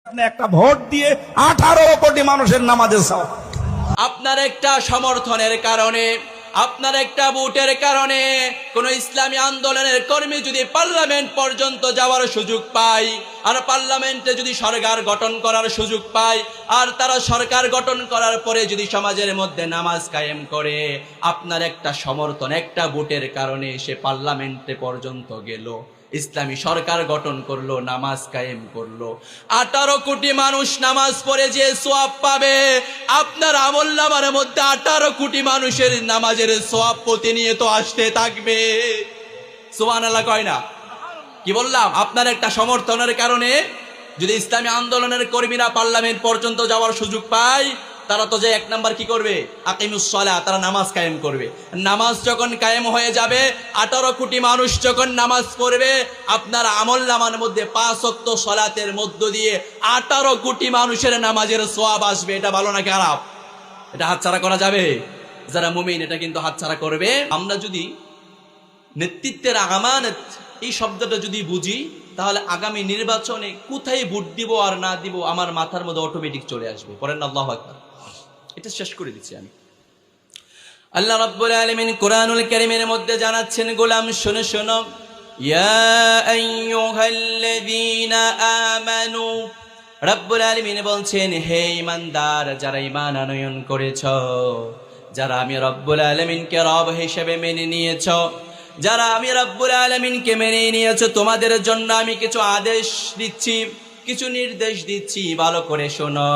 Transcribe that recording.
আপনি একটা ভোট দিয়ে 18 কোটি মানুষের নামাজের সওয়াব। আপনার একটা সমর্থনের কারণে, আপনার একটা ভোটের কারণে কোন ইসলামী আন্দোলনের কর্মী যদি পার্লামেন্ট পর্যন্ত যাওয়ার সুযোগ পায়, আর পার্লামেন্টে যদি সরকার গঠন করার সুযোগ পায়, আর তারা সরকার গঠন করার পরে যদি সমাজের মধ্যে নামাজ কায়েম করে, আপনার একটা সমর্থন, একটা ভোটের কারণে সে পার্লামেন্টে পর্যন্ত গেল, ইসলামী সরকার গঠন করলো, নামাজ কায়েম করলো, 18 কোটি মানুষ নামাজ পড়ে যে সওয়াব পাবে, আপনার আমলনামার মধ্যে 18 কোটি মানুষের নামাজের সওয়াব প্রতিনিয়ত আসতে থাকবে। সুবহানাল্লাহ কয় না? কি বললাম? আপনার একটা সমর্থনের কারণে যদি ইসলামী আন্দোলনের কর্মীরা পার্লামেন্ট পর্যন্ত যাওয়ার সুযোগ পায়, তারা তো যে 1 নাম্বার কি করবে? আকিমুস সালাহ, তারা নামাজ কায়েম করবে। নামাজ যখন কায়েম হয়ে যাবে, 18 কোটি মানুষ যখন নামাজ পড়বে, আপনার আমলনামার মধ্যে 5 ওয়াক্ত সালাতের মধ্য দিয়ে 18 কোটি মানুষের নামাজের সওয়াব আসবে। এটা ভালো না খারাপ? এটা হাতছাড়া করা যাবে? যারা মুমিন এটা কিন্তু হাতছাড়া করবে। আমরা যদি নেতৃত্বের আমানত এই শব্দটা যদি বুঝি, তাহলে আগামী নির্বাচনে কোথায় ভোট দিব আর না দিব আমার মাথার মধ্যে অটোমেটিক চলে আসবে। পড়েন আল্লাহু আকবার। এটা শেষ করে দিচ্ছি আমি। আল্লাহ রাব্বুল আলামিন কোরআনুল কারীমের মধ্যে জানাচ্ছেন, গোলাম শোনো শোনো, ইয়া আইয়ুহাল্লাযীনা আমানু, রাব্বুল আলামিন বলছেন, হে ঈমানদার, যারা ঈমান আনয়ন করেছো, যারা আমি রব্বুল আলামিনকে রব হিসেবে মেনে নিয়েছো, যারা আমি রব্বুল আলামিনকে মেনে নিয়েছো, তোমাদের জন্য আমি কিছু আদেশ দিচ্ছি, কিছু নির্দেশ দিচ্ছি, ভালো করে শোনো।